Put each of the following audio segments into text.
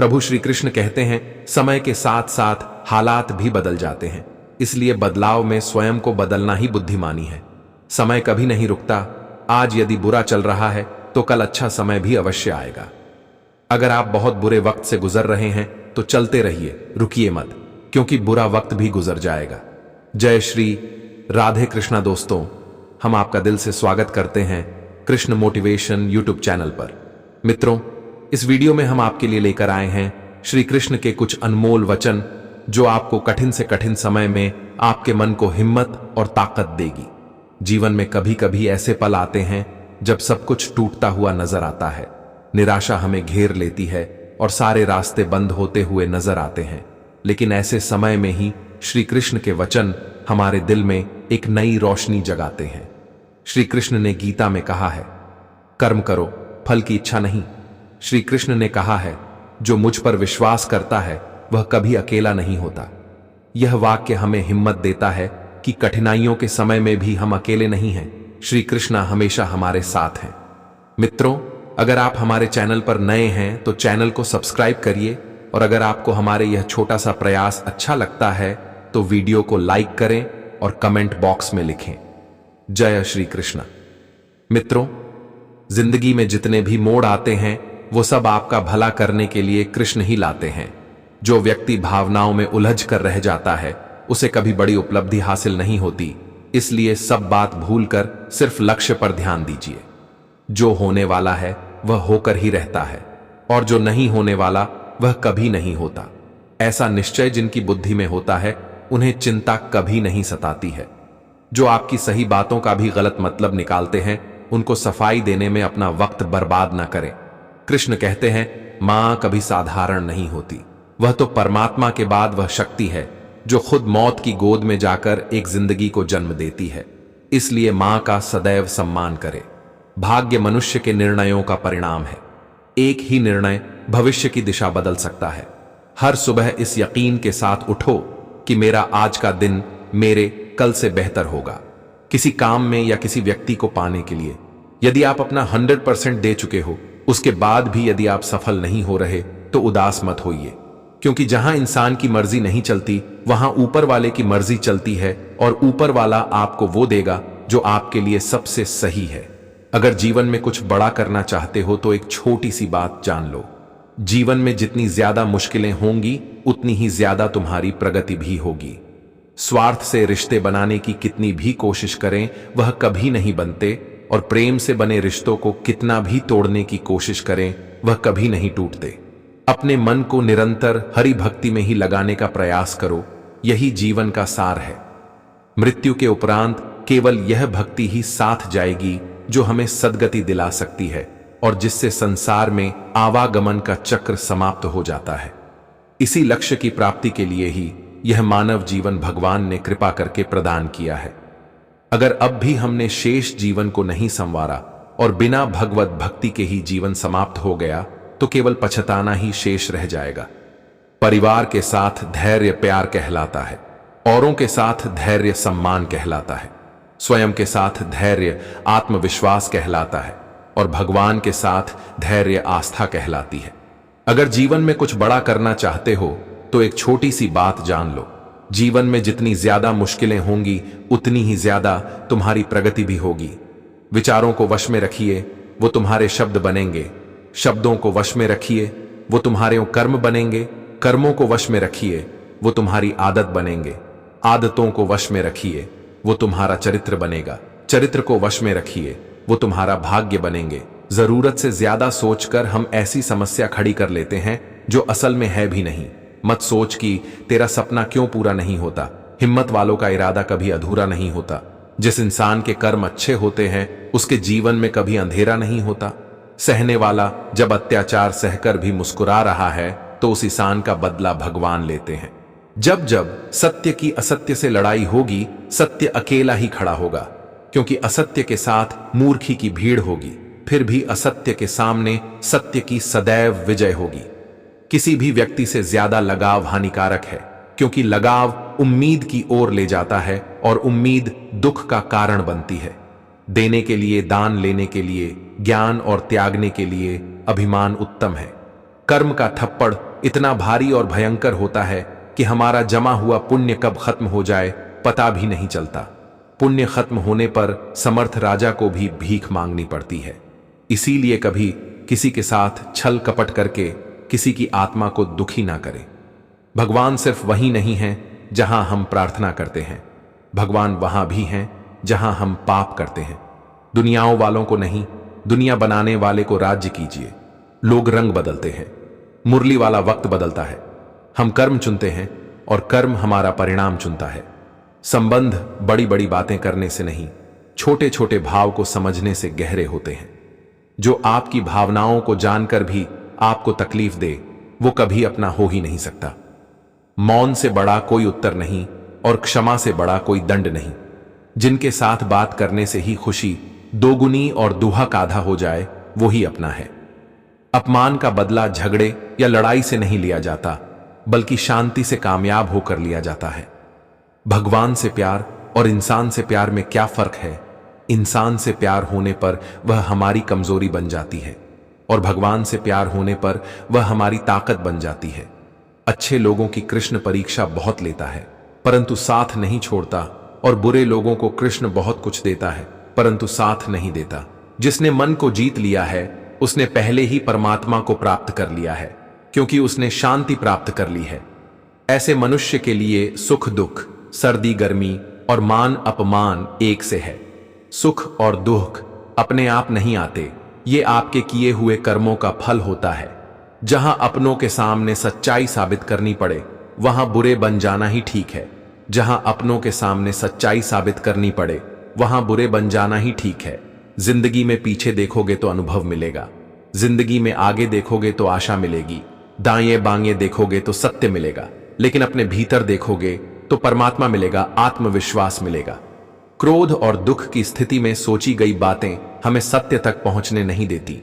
प्रभु श्री कृष्ण कहते हैं, समय के साथ साथ हालात भी बदल जाते हैं, इसलिए बदलाव में स्वयं को बदलना ही बुद्धिमानी है। समय कभी नहीं रुकता। आज यदि बुरा चल रहा है तो कल अच्छा समय भी अवश्य आएगा। अगर आप बहुत बुरे वक्त से गुजर रहे हैं तो चलते रहिए, रुकिए मत, क्योंकि बुरा वक्त भी गुजर जाएगा। जय श्री राधे कृष्णा। दोस्तों, हम आपका दिल से स्वागत करते हैं कृष्ण मोटिवेशन यूट्यूब चैनल पर। मित्रों, इस वीडियो में हम आपके लिए लेकर आए हैं श्री कृष्ण के कुछ अनमोल वचन, जो आपको कठिन से कठिन समय में आपके मन को हिम्मत और ताकत देगी। जीवन में कभी कभी ऐसे पल आते हैं जब सब कुछ टूटता हुआ नजर आता है, निराशा हमें घेर लेती है और सारे रास्ते बंद होते हुए नजर आते हैं। लेकिन ऐसे समय में ही श्री कृष्ण के वचन हमारे दिल में एक नई रोशनी जगाते हैं। श्री कृष्ण ने गीता में कहा है, कर्म करो, फल की इच्छा नहीं। श्री कृष्ण ने कहा है, जो मुझ पर विश्वास करता है वह कभी अकेला नहीं होता। यह वाक्य हमें हिम्मत देता है कि कठिनाइयों के समय में भी हम अकेले नहीं हैं। श्री कृष्ण हमेशा हमारे साथ हैं। मित्रों, अगर आप हमारे चैनल पर नए हैं तो चैनल को सब्सक्राइब करिए, और अगर आपको हमारे यह छोटा सा प्रयास अच्छा लगता है तो वीडियो को लाइक करें और कमेंट बॉक्स में लिखें, जय श्री कृष्ण। मित्रों, जिंदगी में जितने भी मोड़ आते हैं वो सब आपका भला करने के लिए कृष्ण ही लाते हैं। जो व्यक्ति भावनाओं में उलझ कर रह जाता है उसे कभी बड़ी उपलब्धि हासिल नहीं होती। इसलिए सब बात भूलकर सिर्फ लक्ष्य पर ध्यान दीजिए। जो होने वाला है वह होकर ही रहता है, और जो नहीं होने वाला वह कभी नहीं होता। ऐसा निश्चय जिनकी बुद्धि में होता है उन्हें चिंता कभी नहीं सताती है। जो आपकी सही बातों का भी गलत मतलब निकालते हैं उनको सफाई देने में अपना वक्त बर्बाद न करें। कृष्ण कहते हैं, मां कभी साधारण नहीं होती, वह तो परमात्मा के बाद वह शक्ति है जो खुद मौत की गोद में जाकर एक जिंदगी को जन्म देती है। इसलिए मां का सदैव सम्मान करें। भाग्य मनुष्य के निर्णयों का परिणाम है। एक ही निर्णय भविष्य की दिशा बदल सकता है। हर सुबह इस यकीन के साथ उठो कि मेरा आज का दिन मेरे कल से बेहतर होगा। किसी काम में या किसी व्यक्ति को पाने के लिए यदि आप अपना 100% दे चुके हो, उसके बाद भी यदि आप सफल नहीं हो रहे तो उदास मत होइए, क्योंकि जहां इंसान की मर्जी नहीं चलती वहां ऊपर वाले की मर्जी चलती है, और ऊपर वाला आपको वो देगा जो आपके लिए सबसे सही है। अगर जीवन में कुछ बड़ा करना चाहते हो तो एक छोटी सी बात जान लो, जीवन में जितनी ज्यादा मुश्किलें होंगी उतनी ही ज्यादा तुम्हारी प्रगति भी होगी। स्वार्थ से रिश्ते बनाने की कितनी भी कोशिश करें वह कभी नहीं बनते, और प्रेम से बने रिश्तों को कितना भी तोड़ने की कोशिश करें वह कभी नहीं टूटते। अपने मन को निरंतर हरि भक्ति में ही लगाने का प्रयास करो, यही जीवन का सार है। मृत्यु के उपरांत केवल यह भक्ति ही साथ जाएगी जो हमें सद्गति दिला सकती है, और जिससे संसार में आवागमन का चक्र समाप्त हो जाता है। इसी लक्ष्य की प्राप्ति के लिए ही यह मानव जीवन भगवान ने कृपा करके प्रदान किया है। अगर अब भी हमने शेष जीवन को नहीं संवारा और बिना भगवत भक्ति के ही जीवन समाप्त हो गया तो केवल पछताना ही शेष रह जाएगा। परिवार के साथ धैर्य प्यार कहलाता है, औरों के साथ धैर्य सम्मान कहलाता है, स्वयं के साथ धैर्य आत्मविश्वास कहलाता है, और भगवान के साथ धैर्य आस्था कहलाती है। अगर जीवन में कुछ बड़ा करना चाहते हो तो एक छोटी सी बात जान लो, जीवन में जितनी ज्यादा मुश्किलें होंगी उतनी ही ज्यादा तुम्हारी प्रगति भी होगी। विचारों को वश में रखिए, वो तुम्हारे शब्द बनेंगे। शब्दों को वश में रखिए, वो तुम्हारे कर्म बनेंगे। कर्मों को वश में रखिए, वो तुम्हारी आदत बनेंगे। आदतों को वश में रखिए, वो तुम्हारा चरित्र बनेगा। चरित्र को वश में रखिए, वो तुम्हारा भाग्य बनेंगे। जरूरत से ज्यादा सोचकर हम ऐसी समस्या खड़ी कर लेते हैं जो असल में है भी नहीं। मत सोच कि तेरा सपना क्यों पूरा नहीं होता। हिम्मत वालों का इरादा कभी अधूरा नहीं होता। जिस इंसान के कर्म अच्छे होते हैं उसके जीवन में कभी अंधेरा नहीं होता। सहने वाला जब अत्याचार सहकर भी मुस्कुरा रहा है तो उस इंसान का बदला भगवान लेते हैं। जब जब सत्य की असत्य से लड़ाई होगी, सत्य अकेला ही खड़ा होगा, क्योंकि असत्य के साथ मूर्खी की भीड़ होगी। फिर भी असत्य के सामने सत्य की सदैव विजय होगी। किसी भी व्यक्ति से ज्यादा लगाव हानिकारक है, क्योंकि लगाव उम्मीद की ओर ले जाता है और उम्मीद दुख का कारण बनती है। देने के लिए, दान लेने के लिए, ज्ञान और त्यागने के लिए अभिमान उत्तम है। कर्म का थप्पड़ इतना भारी और भयंकर होता है कि हमारा जमा हुआ पुण्य कब खत्म हो जाए पता भी नहीं चलता। पुण्य खत्म होने पर समर्थ राजा को भी भीख मांगनी पड़ती है। इसीलिए कभी किसी के साथ छल कपट करके किसी की आत्मा को दुखी ना करें। भगवान सिर्फ वही नहीं है जहां हम प्रार्थना करते हैं, भगवान वहां भी हैं जहां हम पाप करते हैं। दुनियाओं वालों को नहीं, दुनिया बनाने वाले को राज्य कीजिए। लोग रंग बदलते हैं, मुरली वाला वक्त बदलता है। हम कर्म चुनते हैं और कर्म हमारा परिणाम चुनता है। संबंध बड़ी बड़ी बातें करने से नहीं, छोटे छोटे भाव को समझने से गहरे होते हैं। जो आपकी भावनाओं को जानकर भी आपको तकलीफ दे, वो कभी अपना हो ही नहीं सकता। मौन से बड़ा कोई उत्तर नहीं और क्षमा से बड़ा कोई दंड नहीं। जिनके साथ बात करने से ही खुशी दोगुनी और दुहक आधा हो जाए, वो ही अपना है। अपमान का बदला झगड़े या लड़ाई से नहीं लिया जाता, बल्कि शांति से कामयाब होकर लिया जाता है। भगवान से प्यार और इंसान से प्यार में क्या फर्क है? इंसान से प्यार होने पर वह हमारी कमजोरी बन जाती है और भगवान से प्यार होने पर वह हमारी ताकत बन जाती है। अच्छे लोगों की कृष्ण परीक्षा बहुत लेता है, परंतु साथ नहीं छोड़ता, और बुरे लोगों को कृष्ण बहुत कुछ देता है, परंतु साथ नहीं देता। जिसने मन को जीत लिया है, उसने पहले ही परमात्मा को प्राप्त कर लिया है, क्योंकि उसने शांति प्राप्त कर ली है। ऐसे मनुष्य के लिए सुख दुख, सर्दी गर्मी और मान अपमान एक से है। सुख और दुख अपने आप नहीं आते, ये आपके किए हुए कर्मों का फल होता है। जहां अपनों के सामने सच्चाई साबित करनी पड़े, वहां बुरे बन जाना ही ठीक है। जहां अपनों के सामने सच्चाई साबित करनी पड़े, वहां बुरे बन जाना ही ठीक है। जिंदगी में पीछे देखोगे तो अनुभव मिलेगा, जिंदगी में आगे देखोगे तो आशा मिलेगी, दाएं बाएं देखोगे तो सत्य मिलेगा, लेकिन अपने भीतर देखोगे तो परमात्मा मिलेगा, आत्मविश्वास मिलेगा। क्रोध और दुख की स्थिति में सोची गई बातें हमें सत्य तक पहुंचने नहीं देती।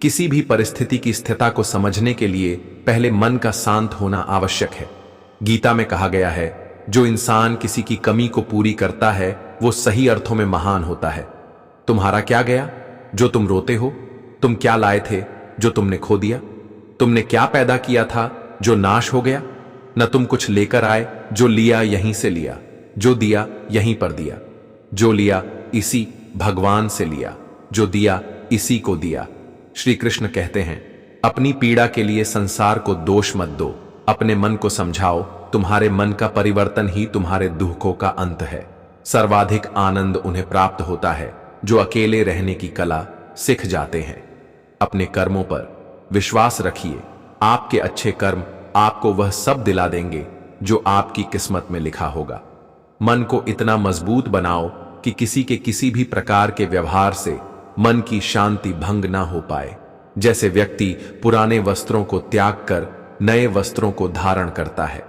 किसी भी परिस्थिति की स्थिरता को समझने के लिए पहले मन का शांत होना आवश्यक है। गीता में कहा गया है, जो इंसान किसी की कमी को पूरी करता है, वो सही अर्थों में महान होता है। तुम्हारा क्या गया जो तुम रोते हो? तुम क्या लाए थे जो तुमने खो दिया? तुमने क्या पैदा किया था जो नाश हो गया? न तुम कुछ लेकर आए, जो लिया यहीं से लिया, जो दिया यहीं पर दिया, जो लिया इसी भगवान से लिया, जो दिया इसी को दिया। श्री कृष्ण कहते हैं, अपनी पीड़ा के लिए संसार को दोष मत दो, अपने मन को समझाओ। तुम्हारे मन का परिवर्तन ही तुम्हारे दुखों का अंत है। सर्वाधिक आनंद उन्हें प्राप्त होता है जो अकेले रहने की कला सीख जाते हैं। अपने कर्मों पर विश्वास रखिए, आपके अच्छे कर्म आपको वह सब दिला देंगे जो आपकी किस्मत में लिखा होगा। मन को इतना मजबूत बनाओ कि किसी के किसी भी प्रकार के व्यवहार से मन की शांति भंग ना हो पाए। जैसे व्यक्ति पुराने वस्त्रों को त्याग कर नए वस्त्रों को धारण करता है,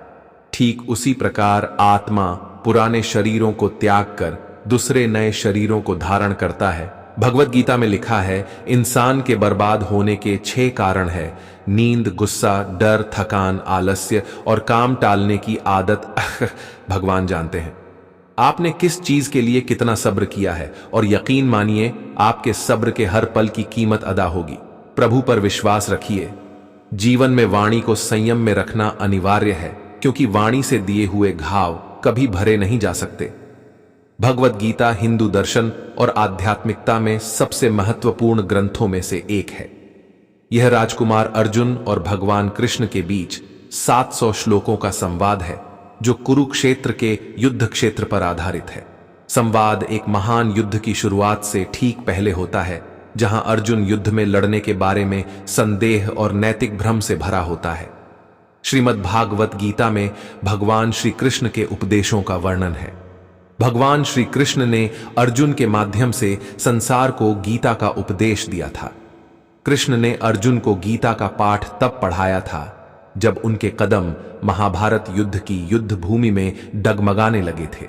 ठीक उसी प्रकार आत्मा पुराने शरीरों को त्याग कर दूसरे नए शरीरों को धारण करता है। भगवत गीता में लिखा है, इंसान के बर्बाद होने के 6 कारण है: नींद, गुस्सा, डर, थकान, आलस्य और काम टालने की आदत। भगवान जानते हैं आपने किस चीज के लिए कितना सब्र किया है, और यकीन मानिए आपके सब्र के हर पल की कीमत अदा होगी। प्रभु पर विश्वास रखिए। जीवन में वाणी को संयम में रखना अनिवार्य है, क्योंकि वाणी से दिए हुए घाव कभी भरे नहीं जा सकते। भगवत गीता हिंदू दर्शन और आध्यात्मिकता में सबसे महत्वपूर्ण ग्रंथों में से एक है। यह राजकुमार अर्जुन और भगवान कृष्ण के बीच 700 श्लोकों का संवाद है, जो कुरुक्षेत्र के युद्ध क्षेत्र पर आधारित है। संवाद एक महान युद्ध की शुरुआत से ठीक पहले होता है, जहां अर्जुन युद्ध में लड़ने के बारे में संदेह और नैतिक भ्रम से भरा होता है। श्रीमद् भागवत गीता में भगवान श्री कृष्ण के उपदेशों का वर्णन है। भगवान श्री कृष्ण ने अर्जुन के माध्यम से संसार को गीता का उपदेश दिया था। कृष्ण ने अर्जुन को गीता का पाठ तब पढ़ाया था जब उनके कदम महाभारत युद्ध की युद्ध भूमि में डगमगाने लगे थे।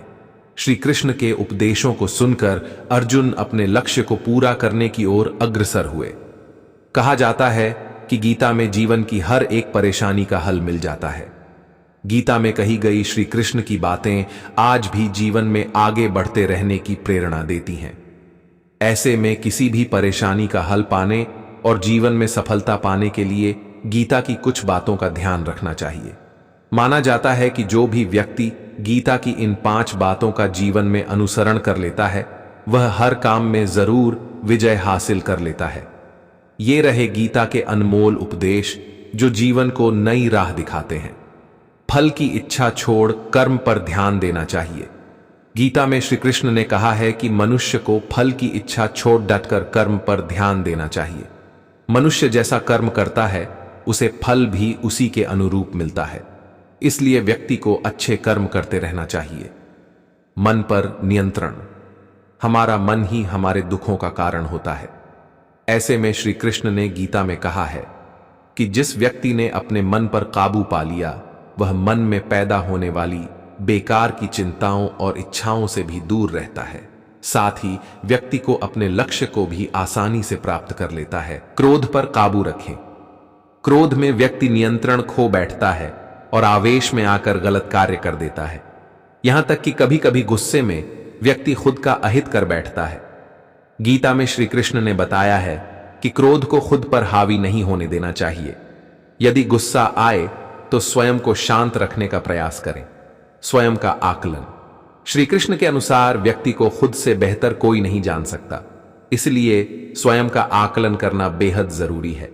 श्री कृष्ण के उपदेशों को सुनकर अर्जुन अपने लक्ष्य को पूरा करने की ओर अग्रसर हुए। कहा जाता है कि गीता में जीवन की हर एक परेशानी का हल मिल जाता है। गीता में कही गई श्री कृष्ण की बातें आज भी जीवन में आगे बढ़ते रहने की प्रेरणा देती हैं। ऐसे में किसी भी परेशानी का हल पाने और जीवन में सफलता पाने के लिए गीता की कुछ बातों का ध्यान रखना चाहिए। माना जाता है कि जो भी व्यक्ति गीता की इन 5 बातों का जीवन में अनुसरण कर लेता है, वह हर काम में जरूर विजय हासिल कर लेता है। ये रहे गीता के अनमोल उपदेश जो जीवन को नई राह दिखाते हैं। फल की इच्छा छोड़ कर्म पर ध्यान देना चाहिए। गीता में श्री कृष्ण ने कहा है कि मनुष्य को फल की इच्छा छोड़ डटकर कर्म पर ध्यान देना चाहिए। मनुष्य जैसा कर्म करता है उसे फल भी उसी के अनुरूप मिलता है। इसलिए व्यक्ति को अच्छे कर्म करते रहना चाहिए। मन पर नियंत्रण। हमारा मन ही हमारे दुखों का कारण होता है। ऐसे में श्री कृष्ण ने गीता में कहा है कि जिस व्यक्ति ने अपने मन पर काबू पा लिया, वह मन में पैदा होने वाली बेकार की चिंताओं और इच्छाओं से भी दूर रहता है। साथ ही व्यक्ति को अपने लक्ष्य को भी आसानी से प्राप्त कर लेता है। क्रोध पर काबू रखें। क्रोध में व्यक्ति नियंत्रण खो बैठता है और आवेश में आकर गलत कार्य कर देता है। यहां तक कि कभी कभी गुस्से में व्यक्ति खुद का अहित कर बैठता है। गीता में श्री कृष्ण ने बताया है कि क्रोध को खुद पर हावी नहीं होने देना चाहिए। यदि गुस्सा आए तो स्वयं को शांत रखने का प्रयास करें। स्वयं का आकलन। श्री कृष्ण के अनुसार व्यक्ति को खुद से बेहतर कोई नहीं जान सकता, इसलिए स्वयं का आकलन करना बेहद जरूरी है।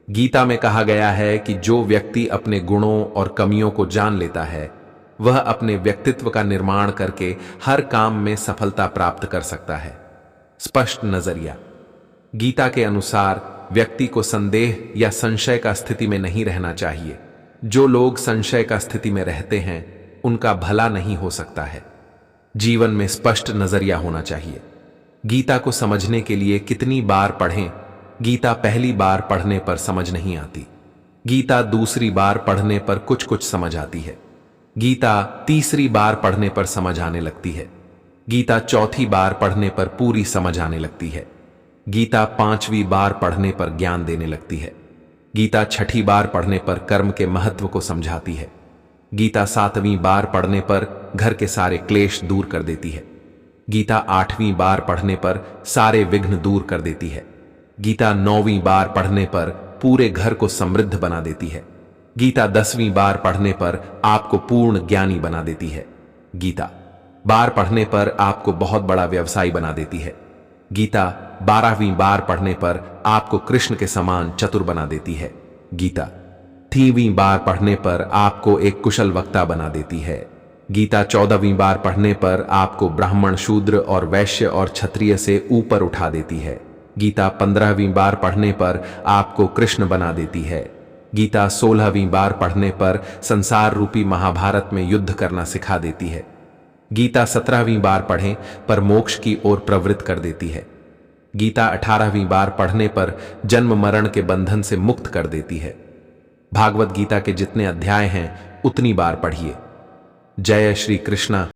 गीता में कहा गया है कि जो व्यक्ति अपने गुणों और कमियों को जान लेता है, वह अपने व्यक्तित्व का निर्माण करके हर काम में सफलता प्राप्त कर सकता है। स्पष्ट नजरिया। गीता के अनुसार व्यक्ति को संदेह या संशय का स्थिति में नहीं रहना चाहिए। जो लोग संशय का स्थिति में रहते हैं, उनका भला नहीं हो सकता है। जीवन में स्पष्ट नजरिया होना चाहिए। गीता को समझने के लिए कितनी बार पढ़ें, गीता पहली बार पढ़ने पर समझ नहीं आती। गीता दूसरी बार पढ़ने पर कुछ कुछ समझ आती है। गीता तीसरी बार पढ़ने पर समझ आने लगती है। गीता चौथी बार पढ़ने पर पूरी समझ आने लगती है। गीता 5वीं बार पढ़ने पर ज्ञान देने लगती है। गीता 6ठी बार पढ़ने पर कर्म के महत्व को समझाती है। गीता 7वीं बार पढ़ने पर घर के सारे क्लेश दूर कर देती है। गीता 8वीं बार पढ़ने पर सारे विघ्न दूर कर देती है। गीता 9वीं बार पढ़ने पर पूरे घर को समृद्ध बना देती है। गीता 10वीं बार पढ़ने पर आपको पूर्ण ज्ञानी बना देती है। गीता बार पढ़ने पर आपको बहुत बड़ा व्यवसायी बना देती है। गीता 12वीं बार पढ़ने पर आपको कृष्ण के समान चतुर बना देती है। गीता 3वीं बार पढ़ने पर आपको एक कुशल वक्ता बना देती है। गीता 14वीं बार पढ़ने पर आपको ब्राह्मण, शूद्र और वैश्य और क्षत्रिय से ऊपर उठा देती है। गीता 15वीं बार पढ़ने पर आपको कृष्ण बना देती है। गीता 16वीं बार पढ़ने पर संसार रूपी महाभारत में युद्ध करना सिखा देती है। गीता 17वीं बार पढ़ें पर मोक्ष की ओर प्रवृत्त कर देती है। गीता 18वीं बार पढ़ने पर जन्म मरण के बंधन से मुक्त कर देती है। भागवत गीता के जितने अध्याय हैं उतनी बार पढ़िए। जय श्री कृष्ण।